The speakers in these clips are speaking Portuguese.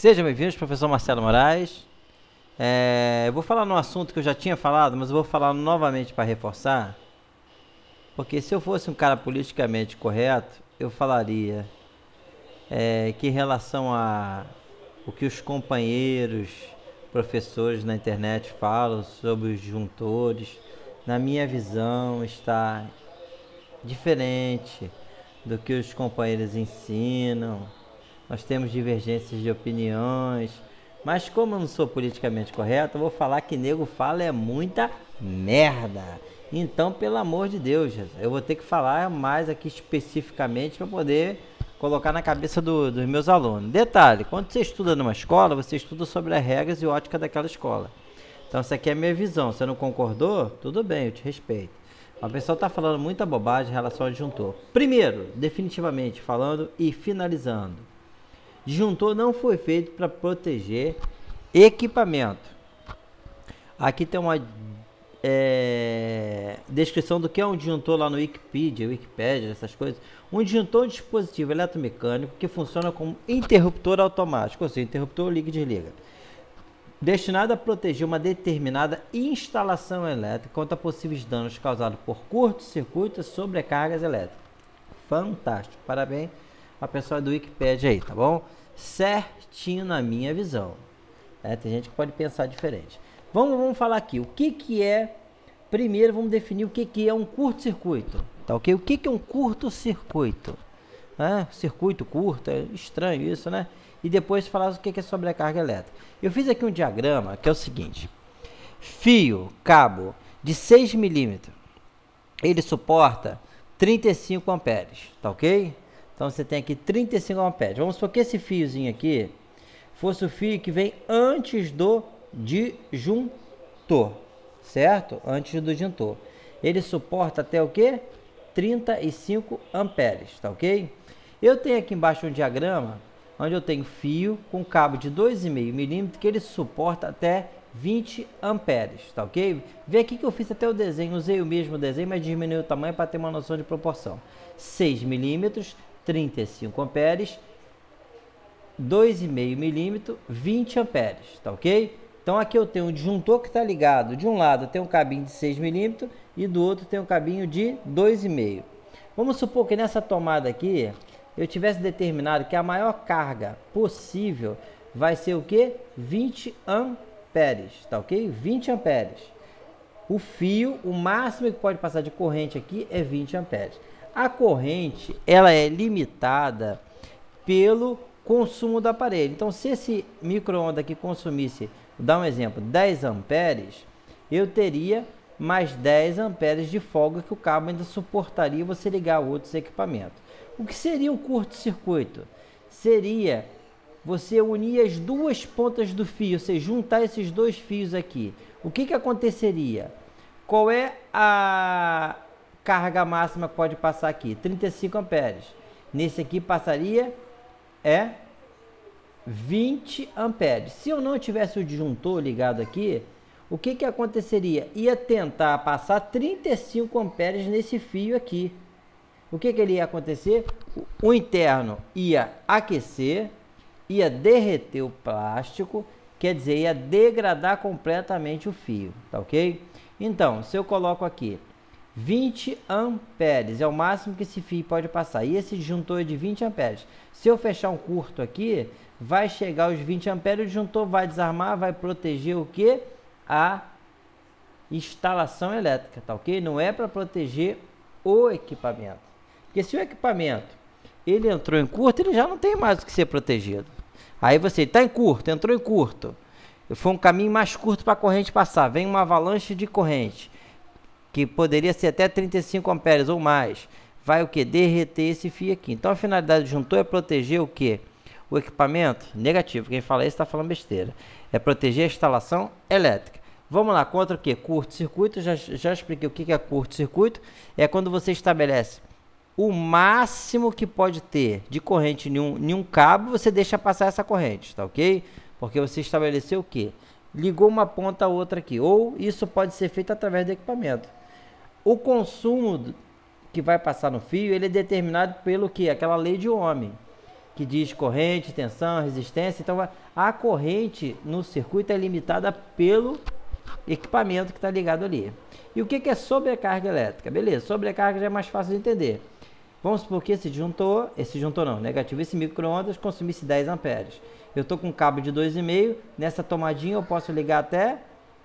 Sejam bem-vindos, professor Marcelo Moraes. Eu vou falar num assunto que eu já tinha falado, mas eu vou falar novamente para reforçar, porque se eu fosse um cara politicamente correto, eu falaria que em relação a o que os companheiros, professores na internet falam sobre os disjuntores, na minha visão está diferente do que os companheiros ensinam. Nós temos divergências de opiniões, mas como eu não sou politicamente correto, eu vou falar que nego fala é muita merda. Então, pelo amor de Deus, eu vou ter que falar mais aqui especificamente para poder colocar na cabeça dos meus alunos. Detalhe, quando você estuda numa escola, você estuda sobre as regras e ótica daquela escola. Então, essa aqui é a minha visão. Se você não concordou, tudo bem, eu te respeito. A pessoa está falando muita bobagem em relação ao disjuntor. Primeiro, definitivamente falando e finalizando, disjuntor não foi feito para proteger equipamento. Aqui tem uma descrição do que é um disjuntor lá no Wikipedia, essas coisas. Um disjuntor é um dispositivo eletromecânico que funciona como interruptor automático, ou seja, interruptor liga e desliga, destinado a proteger uma determinada instalação elétrica contra possíveis danos causados por curto-circuito e sobrecargas elétricas. Fantástico, parabéns a pessoa do Wikipedia aí, tá bom? Certinho na minha visão. Tem gente que pode pensar diferente. Vamos falar aqui, o que é, primeiro vamos definir o que é um curto-circuito, tá ok? O que é um curto-circuito? Circuito curto, é estranho isso, né? E depois falar o que é sobrecarga elétrica. Eu fiz aqui um diagrama que é o seguinte: fio, cabo de 6 milímetros, ele suporta 35 amperes, tá ok? Então você tem aqui 35 amperes. Vamos supor que esse fiozinho aqui fosse o fio que vem antes do disjuntor, certo? Antes do disjuntor. Ele suporta até o que? 35 amperes, tá ok? Eu tenho aqui embaixo um diagrama onde eu tenho fio com cabo de 2,5 milímetros que ele suporta até 20 amperes, tá ok? Vê aqui que eu fiz até o desenho, usei o mesmo desenho, mas diminui o tamanho para ter uma noção de proporção. 6 milímetros, 35 amperes, 2,5 milímetros, 20 amperes, tá ok? Então aqui eu tenho um disjuntor que está ligado, de um lado tem um cabinho de 6 milímetros e do outro tem um cabinho de 2,5. Vamos supor que nessa tomada aqui eu tivesse determinado que a maior carga possível vai ser o que? 20 amperes, tá ok? 20 amperes. O fio, o máximo que pode passar de corrente aqui é 20 amperes. A corrente, ela é limitada pelo consumo do aparelho. Então, se esse micro-ondas aqui consumisse, vou dar um exemplo, 10 amperes, eu teria mais 10 amperes de folga que o cabo ainda suportaria você ligar outros equipamentos. O que seria um curto-circuito? Seria você unir as duas pontas do fio, você juntar esses dois fios aqui. O que aconteceria? Qual é a carga máxima que pode passar aqui? 35 amperes. Nesse aqui passaria 20 amperes. Se eu não tivesse o disjuntor ligado aqui, o que aconteceria? Ia tentar passar 35 amperes nesse fio aqui. O que ele ia acontecer? O interno ia aquecer, ia derreter o plástico, quer dizer, ia degradar completamente o fio, tá ok? Então, se eu coloco aqui 20 amperes, é o máximo que esse fio pode passar, e esse disjuntor é de 20 amperes. Se eu fechar um curto aqui, vai chegar aos 20 amperes, o disjuntor vai desarmar, vai proteger o que? A instalação elétrica, tá ok? Não é para proteger o equipamento. Porque se o equipamento ele entrou em curto, ele já não tem mais o que ser protegido. Aí você está em curto, entrou em curto, foi um caminho mais curto para a corrente passar, vem uma avalanche de corrente, que poderia ser até 35 amperes ou mais, vai o que? Derreter esse fio aqui. Então a finalidade do disjuntor é proteger o que? O equipamento? Negativo, quem fala isso está falando besteira. É proteger a instalação elétrica. Vamos lá, contra o que? Curto-circuito, já expliquei o que é curto-circuito. É quando você estabelece o máximo que pode ter de corrente em um cabo, você deixa passar essa corrente, tá ok? Porque você estabeleceu o que? Ligou uma ponta a outra aqui, ou isso pode ser feito através do equipamento. O consumo que vai passar no fio, ele é determinado pelo que? Aquela lei de Ohm, que diz corrente, tensão, resistência. Então a corrente no circuito é limitada pelo equipamento que está ligado ali. E o que é sobrecarga elétrica? Beleza, sobrecarga já é mais fácil de entender. Vamos supor que esse disjuntor não, negativo, esse micro-ondas consumisse 10 amperes. Eu estou com um cabo de 2,5, nessa tomadinha eu posso ligar até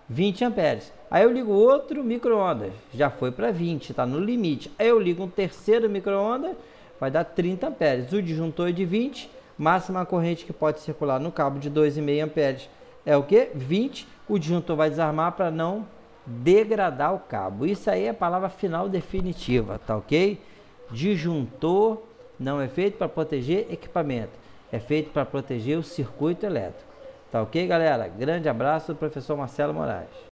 20 amperes. Aí eu ligo outro micro-ondas, já foi para 20, está no limite. Aí eu ligo um terceiro micro-ondas, vai dar 30 amperes. O disjuntor é de 20, máxima corrente que pode circular no cabo de 2,5 amperes é o que? 20. O disjuntor vai desarmar para não degradar o cabo. Isso aí é a palavra final definitiva, tá ok? Disjuntor não é feito para proteger equipamento, é feito para proteger o circuito elétrico. Tá ok, galera? Grande abraço do professor Marcelo Moraes.